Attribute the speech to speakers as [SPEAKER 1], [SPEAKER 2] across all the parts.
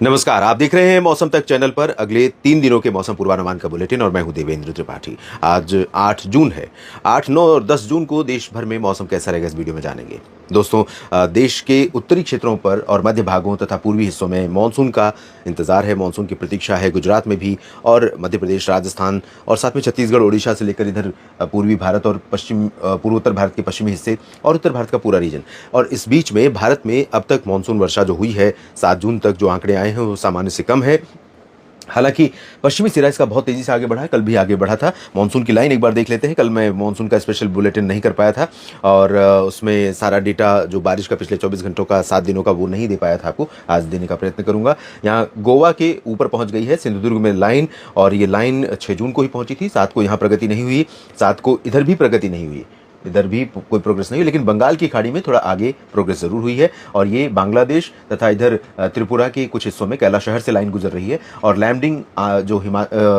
[SPEAKER 1] नमस्कार, आप देख रहे हैं मौसम तक चैनल पर अगले 3 दिनों के मौसम पूर्वानुमान का बुलेटिन और मैं हूं देवेंद्र त्रिपाठी। आज 8 जून है। 8, 9 और 10 जून को देश भर में मौसम कैसा रहेगा इस वीडियो में जानेंगे। दोस्तों, देश के उत्तरी क्षेत्रों पर और मध्य भागों तथा पूर्वी हिस्सों में मानसून का इंतजार है, मानसून की प्रतीक्षा है। गुजरात में भी और मध्य प्रदेश, राजस्थान और साथ में छत्तीसगढ़, ओडिशा से लेकर इधर पूर्वी भारत और पूर्वोत्तर भारत के पश्चिमी हिस्से और उत्तर भारत का पूरा रीजन। और इस बीच में भारत में अब तक मानसून वर्षा जो हुई है 7 जून तक जो आंकड़े आए हैं वो सामान्य से कम है। हालांकि पश्चिमी सिरा इसका बहुत तेजी से आगे बढ़ा है, कल भी आगे बढ़ा था। मानसून की लाइन एक बार देख लेते हैं। कल मैं मानसून का स्पेशल बुलेटिन नहीं कर पाया था और उसमें सारा डेटा जो बारिश का पिछले 24 घंटों का 7 दिनों का वो नहीं दे पाया था आपको। आज देने का प्रयत्न करूंगा। यहाँ गोवा के ऊपर पहुंच गई है सिंधुदुर्ग में लाइन, और ये लाइन 6 जून को ही पहुंची थी। 7 को यहाँ प्रगति नहीं हुई, 7 को इधर भी प्रगति नहीं हुई, इधर भी कोई प्रोग्रेस नहीं हुई, लेकिन बंगाल की खाड़ी में थोड़ा आगे प्रोग्रेस जरूर हुई है। और ये बांग्लादेश तथा इधर त्रिपुरा के कुछ हिस्सों में कैलाश शहर से लाइन गुजर रही है और लैमडिंग जो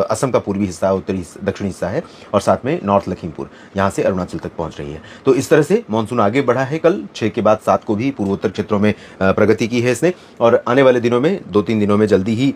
[SPEAKER 1] असम का पूर्वी हिस्सा, उत्तरी दक्षिणी हिस्सा है, और साथ में नॉर्थ लखीमपुर यहाँ से अरुणाचल तक पहुंच रही है। तो इस तरह से मानसून आगे बढ़ा है। कल 6 के बाद 7 को भी पूर्वोत्तर क्षेत्रों में प्रगति की है इसने, और आने वाले दिनों में 2-3 दिनों में जल्दी ही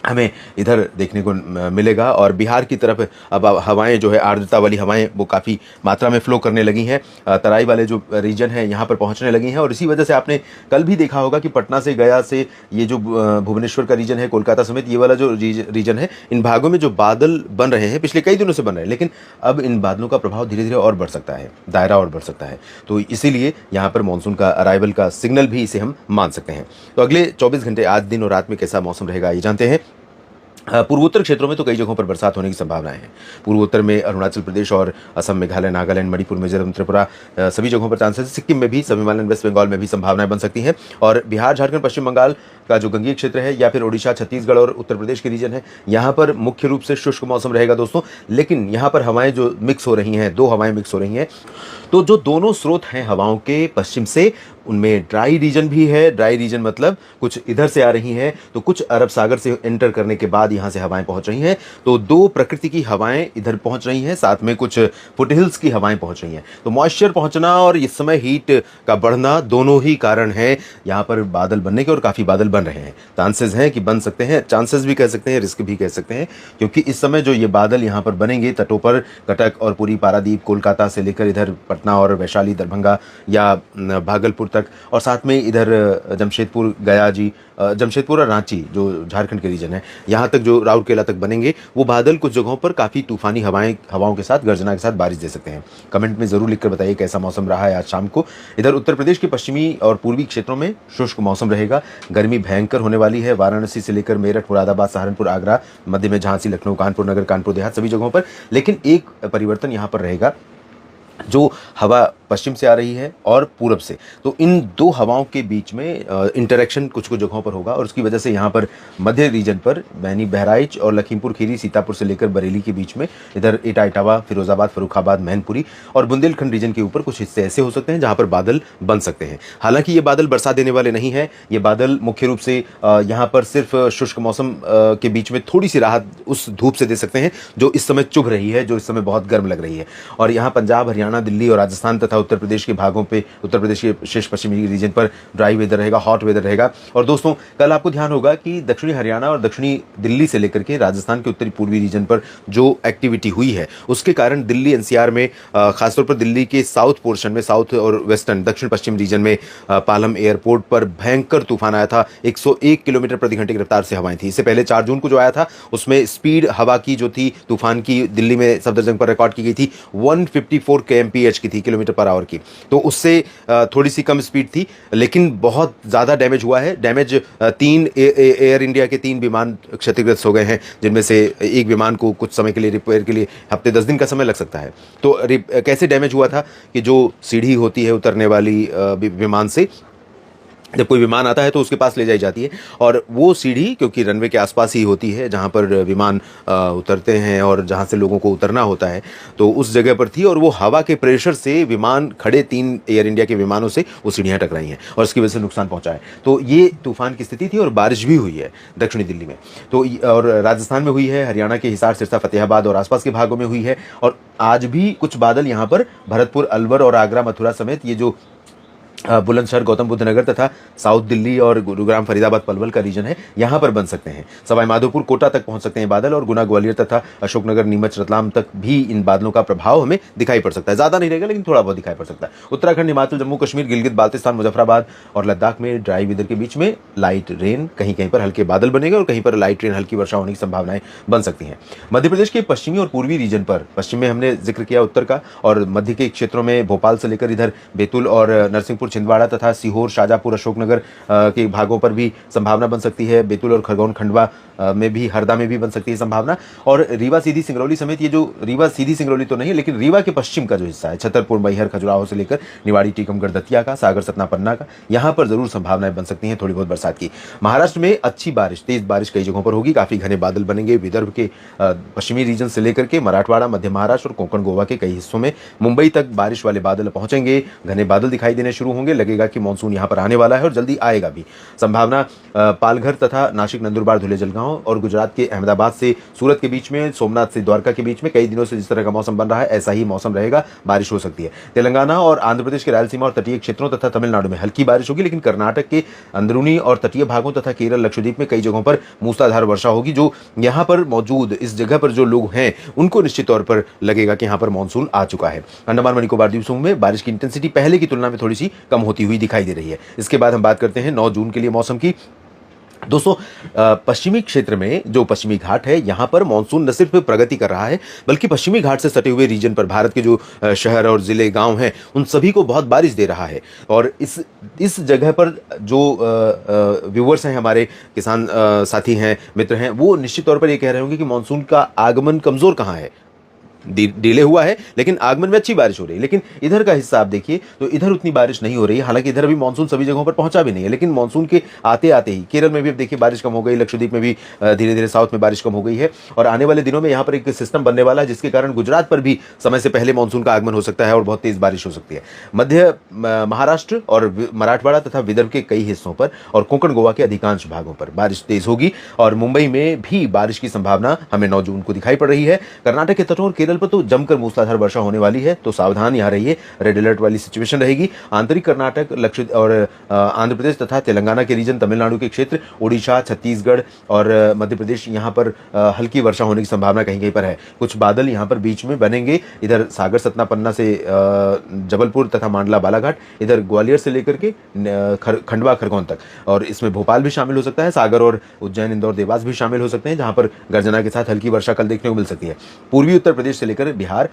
[SPEAKER 1] हमें इधर देखने को मिलेगा। और बिहार की तरफ अब हवाएं जो है, आर्द्रता वाली हवाएं वो काफ़ी मात्रा में फ्लो करने लगी हैं। तराई वाले जो रीजन है यहाँ पर पहुँचने लगी हैं, और इसी वजह से आपने कल भी देखा होगा कि पटना से, गया से, ये जो भुवनेश्वर का रीजन है, कोलकाता समेत ये वाला जो रीजन है, इन भागों में जो बादल बन रहे हैं पिछले कई दिनों से बन रहे हैं, लेकिन अब इन बादलों का प्रभाव धीरे धीरे और बढ़ सकता है, दायरा और बढ़ सकता है। तो इसीलिए यहाँ पर मानसून का अराइवल का सिग्नल भी इसे हम मान सकते हैं। तो अगले 24 घंटे, आज दिन और रात में कैसा मौसम रहेगा ये जानते हैं। पूर्वोत्तर क्षेत्रों में तो कई जगहों पर बरसात होने की संभावनाएं हैं। पूर्वोत्तर में अरुणाचल प्रदेश और असम, मेघालय, नागालैंड, मणिपुर, मिजोरम, त्रिपुरा सभी जगहों पर चांसेस है। सिक्किम में भी, सब हिमालयन वेस्ट बंगाल में भी संभावनाएं बन सकती हैं। और बिहार, झारखंड, पश्चिम बंगाल का जो गंगीय क्षेत्र है, या फिर ओडिशा, छत्तीसगढ़ और उत्तर प्रदेश के रीजन है, यहाँ पर मुख्य रूप से शुष्क मौसम रहेगा दोस्तों। लेकिन यहाँ पर हवाएं जो मिक्स हो रही हैं, 2 हवाएं मिक्स हो रही हैं, तो जो दोनों स्रोत हैं हवाओं के पश्चिम से, उनमें ड्राई रीजन भी है। ड्राई रीजन मतलब कुछ इधर से आ रही हैं, तो कुछ अरब सागर से एंटर करने के बाद यहाँ से हवाएं पहुंच रही हैं। तो 2 प्रकृति की हवाएं इधर पहुंच रही हैं, साथ में कुछ फुटहिल्स की हवाएं पहुंच रही हैं। तो मॉइस्चर पहुंचना और इस समय हीट का बढ़ना, दोनों ही कारण हैं यहाँ पर बादल बनने के, और काफ़ी बादल बन रहे हैं। चांसेस हैं कि बन सकते हैं, चांसेस भी कह सकते हैं, रिस्क भी कह सकते हैं, क्योंकि इस समय जो ये बादल यहाँ पर बनेंगे तटों पर, कटक और पूरी पारादीप, कोलकाता से लेकर इधर पटना और वैशाली, दरभंगा या भागलपुर तक, और साथ में इधर जमशेदपुर, गया जी, जमशेदपुर और रांची जो झारखंड के रीजन है, यहाँ तक जो राउरकेला तक बनेंगे, वो बादल कुछ जगहों पर काफ़ी तूफानी हवाओं के साथ, गर्जना के साथ बारिश दे सकते हैं। कमेंट में ज़रूर लिखकर बताइए कैसा मौसम रहा है आज शाम को। इधर उत्तर प्रदेश के पश्चिमी और पूर्वी क्षेत्रों में शुष्क मौसम रहेगा। गर्मी भयंकर होने वाली है, वाराणसी से लेकर मेरठ, मुरादाबाद, सहारनपुर, आगरा, मध्य में झांसी, लखनऊ, कानपुर नगर, कानपुर देहात, सभी जगहों पर। लेकिन एक परिवर्तन यहाँ पर रहेगा, जो हवा पश्चिम से आ रही है और पूरब से, तो इन 2 हवाओं के बीच में इंटरेक्शन कुछ कुछ जगहों पर होगा, और उसकी वजह से यहाँ पर मध्य रीजन पर, यानी बहराइच और लखीमपुर खीरी, सीतापुर से लेकर बरेली के बीच में, इधर एटा, इटावा, फिरोजाबाद, फर्रुखाबाद, मैनपुरी और बुंदेलखंड रीजन के ऊपर कुछ हिस्से ऐसे हो सकते हैं जहाँ पर बादल बन सकते हैं। हालांकि ये बादल बरसात देने वाले नहीं है। ये बादल मुख्य रूप से यहाँ पर सिर्फ शुष्क मौसम के बीच में थोड़ी सी राहत उस धूप से दे सकते हैं जो इस समय चुभ रही है, जो इस समय बहुत गर्म लग रही है। और यहाँ पंजाब, हरियाणा, दिल्ली और राजस्थान तथा उत्तर प्रदेश के भागों पे, उत्तर प्रदेश के शेष पश्चिमी रीजन पर ड्राई वेदर रहेगा, हॉट वेदर रहेगा। और दोस्तों, कल आपको ध्यान होगा कि दक्षिणी हरियाणा और दक्षिणी दिल्ली से लेकर के राजस्थान के उत्तरी पूर्वी रीजन पर जो एक्टिविटी हुई है, उसके कारण दिल्ली एनसीआर में, खासतौर पर दिल्ली के साउथ पोर्शन में, साउथ और वेस्टर्न, दक्षिण पश्चिम रीजन में पालम एयरपोर्ट पर भयंकर तूफान आया था। 101 किलोमीटर प्रति घंटे की रफ्तार से हवाएं थी। इससे पहले 4 जून को जो आया था, उसमें स्पीड हवा की जो थी तूफान की, दिल्ली में सफदरजंग पर रिकॉर्ड की गई थी 154 kmph की थी, किलोमीटर पर आवर की। तो उससे थोड़ी सी कम स्पीड थी, लेकिन बहुत ज़्यादा डैमेज हुआ है। डैमेज 3 एयर इंडिया के 3 विमान क्षतिग्रस्त हो गए हैं, जिनमें से एक विमान को कुछ समय के लिए रिपेयर के लिए हफ्ते 10 दिन का समय लग सकता है। तो कैसे डैमेज हुआ था कि जो सीढ़ी होती है उतरने वाली विमान से, जब कोई विमान आता है तो उसके पास ले जाई जाती है, और वो सीढ़ी क्योंकि रनवे के आसपास ही होती है जहाँ पर विमान उतरते हैं और जहाँ से लोगों को उतरना होता है, तो उस जगह पर थी, और वो हवा के प्रेशर से विमान खड़े 3 एयर इंडिया के विमानों से वो सीढ़ियाँ टकराई हैं और इसकी वजह से नुकसान पहुँचा है। तो ये तूफान की स्थिति थी, और बारिश भी हुई है दक्षिणी दिल्ली में, तो और राजस्थान में हुई है, हरियाणा के हिसार, सिरसा, फतेहाबाद और आसपास के भागों में हुई है। और आज भी कुछ बादल यहाँ पर भरतपुर, अलवर और आगरा, मथुरा समेत ये जो बुलंदशहर, गौतम बुद्ध नगर तथा साउथ दिल्ली और गुरुग्राम, फरीदाबाद, पलवल का रीजन है, यहाँ पर बन सकते हैं। सवाई माधोपुर, कोटा तक पहुंच सकते हैं बादल, और गुना, ग्वालियर तथा अशोकनगर, नीमच, रतलाम तक भी इन बादलों का प्रभाव हमें दिखाई पड़ सकता है। ज्यादा नहीं रहेगा लेकिन थोड़ा बहुत दिखाई पड़ सकता है। उत्तराखंड, हिमाचल, जम्मू कश्मीर, गिलगित बाल्तिस्तान, मुजफ्फराबाद और लद्दाख में ड्राई वेदर के बीच में लाइट रेन, कहीं कहीं पर हल्के बादल बनेंगे और कहीं पर लाइट रेन, हल्की वर्षा होने की संभावनाएं बन सकती हैं। मध्य प्रदेश के पश्चिमी और पूर्वी रीजन पर, पश्चिम में हमने जिक्र किया उत्तर का, और मध्य के क्षेत्रों में भोपाल से लेकर इधर बैतूल और नरसिंहपुर, छिंदवाड़ा तथा सीहोर, शाजापुर, अशोकनगर के भागों पर भी संभावना बन सकती है। बैतूल और खरगोन, खंडवा में भी, हरदा में भी बन सकती है संभावना। और रीवा, सीधी, सिंगरौली समेत, ये जो रीवा, सीधी, सिंगरौली तो नहीं, लेकिन रीवा के पश्चिम का जो हिस्सा है, छतरपुर, मैहर, खजुराहो से लेकर निवाड़ी, टीकमगढ़, दतिया का, सागर, सतना, पन्ना का, यहाँ पर जरूर संभावनाएं बन सकती हैं थोड़ी बहुत बरसात की। महाराष्ट्र में अच्छी बारिश, तेज बारिश कई जगहों पर होगी, काफी घने बादल बनेंगे। विदर्भ के पश्चिमी रीजन से लेकर के मराठवाड़ा, मध्य महाराष्ट्र और कोंकण, गोवा के कई हिस्सों में, मुंबई तक बारिश वाले बादल पहुंचेंगे। घने बादल दिखाई देने शुरू होंगे, लगेगा कि मानसून यहाँ पर आने वाला है और जल्दी आएगा भी। संभावना पालघर तथा नासिक, नंदुरबार, धुले, जलगांव और गुजरात के अहमदाबाद से सूरत के बीच में, सोमनाथ से द्वारका के बीच में कई दिनों से जिस तरह का मौसम बन रहा है ऐसा ही मौसम रहेगा, बारिश हो सकती है। तेलंगाना और आंध्र प्रदेश के रायलसीमा और तटीय क्षेत्रों तथा तमिलनाडु में हल्की बारिश होगी, लेकिन कर्नाटक के अंदरूनी और तटीय भागों तथा केरल, लक्षद्वीप में कई जगहों पर मूसलाधार वर्षा होगी। जो यहाँ पर मौजूद, इस जगह पर जो लोग हैं उनको निश्चित तौर पर लगेगा कि यहाँ पर मानसून आ चुका है। अंडमान निकोबार द्वीप समूह में बारिश की इंटेंसिटी पहले की तुलना में थोड़ी सी कम होती हुई दिखाई दे रही है। इसके बाद हम बात करते हैं 9 जून के लिए मौसम की। दोस्तों, पश्चिमी क्षेत्र में जो पश्चिमी घाट है, यहां पर मानसून न सिर्फ प्रगति कर रहा है, बल्कि पश्चिमी घाट से सटे हुए रीजन पर भारत के जो शहर और जिले, गांव हैं, उन सभी को बहुत बारिश दे रहा है। और इस जगह पर जो व्यूवर्स हैं, हमारे किसान साथी हैं, मित्र हैं, वो निश्चित तौर पर ये कह रहे होंगे कि मानसून का आगमन कमजोर कहाँ है, डिले हुआ है, लेकिन आगमन में अच्छी बारिश हो रही है। लेकिन इधर का हिस्सा आप देखिए तो इधर उतनी बारिश नहीं हो रही है। हालांकि इधर अभी मानसून सभी जगहों पर पहुंचा भी नहीं है, लेकिन मानसून के आते आते ही केरल में भी अब देखिए बारिश कम हो गई, लक्षद्वीप में भी धीरे धीरे साउथ में बारिश कम हो गई है। और आने वाले दिनों में यहाँ पर एक सिस्टम बनने वाला है, जिसके कारण गुजरात पर भी समय से पहले मानसून का आगमन हो सकता है और बहुत तेज बारिश हो सकती है। मध्य महाराष्ट्र और मराठवाड़ा तथा विदर्भ के कई हिस्सों पर और कोंकण, गोवा के अधिकांश भागों पर बारिश तेज होगी। और मुंबई में भी बारिश की संभावना हमें 9 जून को दिखाई पड़ रही है। कर्नाटक के तटों और केरल पर तो जमकर मूसलाधार वर्षा होने वाली है, तो सावधान यहाँ रहिए, रेड अलर्ट वाली सिचुएशन रहेगी। आंतरिक कर्नाटक, लक्षद्वीप और आंध्र प्रदेश तथा तेलंगाना के रीजन, तमिलनाडु के क्षेत्र, ओडिशा, छत्तीसगढ़ और मध्य प्रदेश, यहाँ पर हल्की वर्षा होने की संभावना कहीं कहीं पर है। कुछ बादल यहाँ पर बीच में बनेंगे, इधर सागर, सतना, पन्ना से जबलपुर तथा मांडला, बालाघाट, इधर ग्वालियर से लेकर के खंडवा, खरगोन तक, और इसमें भोपाल भी शामिल हो सकता है। सागर और उज्जैन, इंदौर, देवास भी शामिल हो सकते हैं, जहां पर गर्जना के साथ हल्की वर्षा कल देखने को मिल सकती है। पूर्वी उत्तर प्रदेश से लेकर बिहार,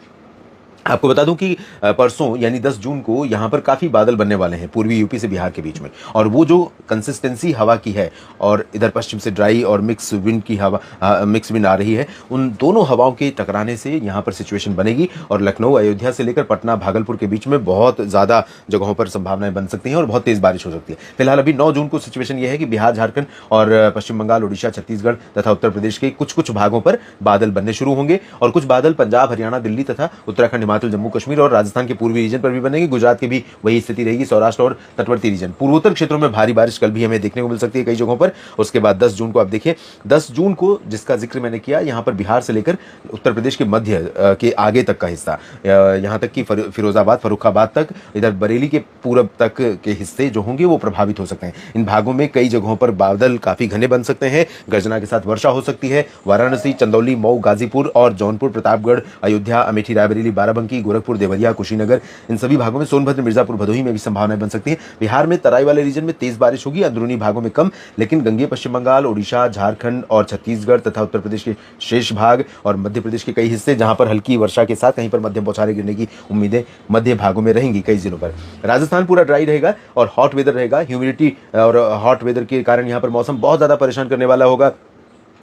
[SPEAKER 1] आपको बता दूं कि परसों यानी 10 जून को यहां पर काफी बादल बनने वाले हैं पूर्वी यूपी से बिहार के बीच में। और वो जो कंसिस्टेंसी हवा की है, और इधर पश्चिम से ड्राई और मिक्स विंड की हवा, मिक्स विंड आ रही है, उन दोनों हवाओं के टकराने से यहां पर सिचुएशन बनेगी। और लखनऊ, अयोध्या से लेकर पटना, भागलपुर के बीच में बहुत ज्यादा जगहों पर संभावनाएं बन सकती हैं और बहुत तेज बारिश हो सकती है। फिलहाल अभी 9 जून को सिचुएशन यह है कि बिहार, झारखंड और पश्चिम बंगाल, उड़ीसा, छत्तीसगढ़ तथा उत्तर प्रदेश के कुछ कुछ भागों पर बादल बनने शुरू होंगे, और कुछ बादल पंजाब, हरियाणा, दिल्ली तथा उत्तराखंड, हिमाचल, जम्मू कश्मीर और राजस्थान के पूर्वी रीजन पर भी बनेंगे। गुजरात की भी वही स्थिति रहेगी, सौराष्ट्र और तटवर्ती रीजन। पूर्वोत्तर क्षेत्रों में भारी बारिश कल भी हमें देखने को मिल सकती है कई जगहों पर। उसके बाद 10 जून को आप देखिए, 10 जून को जिसका जिक्र मैंने किया, यहां पर बिहार से लेकर उत्तर प्रदेश के मध्य के आगे तक का हिस्सा, यहां तक कि फिरोजाबाद, फर्रुखाबाद तक, इधर बरेली के पूरब तक के हिस्से जो होंगे वो प्रभावित हो सकते हैं। इन भागों में कई जगहों पर बादल काफी घने बन सकते हैं, गर्जना के साथ वर्षा हो सकती है। वाराणसी, चंदौली, मऊ, गाजीपुर और जौनपुर, प्रतापगढ़, अयोध्या, अमेठी, रायबरेली, बाराबंकी, गोरखपुर, देवरिया, कुशीनगर, इन सभी भागों में, सोनभद्र, मिर्जापुर, भदोही में भी संभावनाएं बन सकती है। बिहार में तराई वाले रीजन में तेज बारिश होगी, अंदरूनी भागों में कम, लेकिन गंगे पश्चिम बंगाल, ओडिशा, झारखंड और छत्तीसगढ़ तथा उत्तर प्रदेश के शेष भाग और मध्य प्रदेश के कई हिस्से, जहां पर हल्की वर्षा के साथ कहीं पर मध्यम बौछारें गिरने की उम्मीदें मध्य भागों में रहेंगी कई जिलों पर। राजस्थान पूरा ड्राई रहेगा और हॉट वेदर रहेगा। ह्यूमिडिटी और हॉट वेदर के कारण यहां पर मौसम बहुत ज्यादा परेशान करने वाला होगा,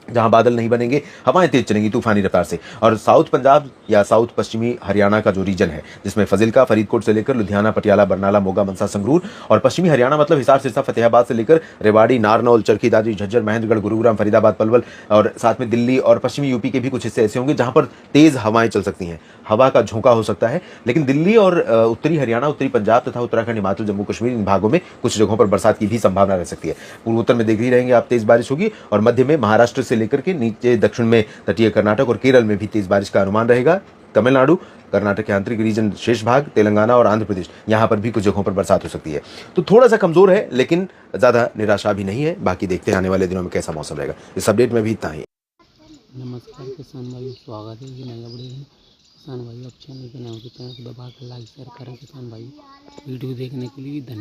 [SPEAKER 1] जहां बादल नहीं बनेंगे, हवाएं तेज चलेंगी तूफानी रफ्तार से। और साउथ पंजाब या साउथ पश्चिमी हरियाणा का जो रीजन है, जिसमें फजिल्का, फरीदकोट से लेकर लुधियाना, पटियाला, बरनाला, मोगा, मनसा, संगरूर, और पश्चिमी हरियाणा मतलब हिसार, सिरसा, फतेहाबाद से लेकर रेवाड़ी, नारनौल, चरखी दादरी, झज्जर, महेंद्रगढ़, गुरुग्राम, फरीदाबाद, पलवल, और साथ में दिल्ली और पश्चिमी यूपी के भी कुछ हिस्से ऐसे होंगे जहां पर तेज हवाएं चल सकती हैं, हवा का झोंका हो सकता है। लेकिन दिल्ली और उत्तरी हरियाणा, उत्तरी पंजाब तथा उत्तराखंड, हिमाचल, जम्मू कश्मीर, इन भागों में कुछ जगहों पर बरसात की भी संभावना रह सकती है। पूर्वोत्तर में देख ही रहेंगे आप, तेज बारिश होगी, और मध्य में महाराष्ट्र से लेकर के नीचे दक्षिण में तटीय कर्नाटक और केरल में भी तेज बारिश का अनुमान रहेगा। तमिलनाडु, कर्नाटक के आंतरिक रीजन शेष भाग, तेलंगाना और आंध्र प्रदेश, यहाँ पर भी कुछ जगहों पर बरसात हो सकती है। तो थोड़ा सा कमजोर है, लेकिन ज़्यादा निराशा भी नहीं है। बाकी देखते हैं आने वाले दिनों में कैसा मौसम रहेगा। इस अपडेट में भी इतना ही।
[SPEAKER 2] नमस्कार किसान भाई, स्वागत है कि नया अपडेट है। किसान भाई, आप चैनल पर नए हो तो चैनल को दबा कर लाइक शेयर करें। किसान भाई, वीडियो देखने के लिए धन्यवाद।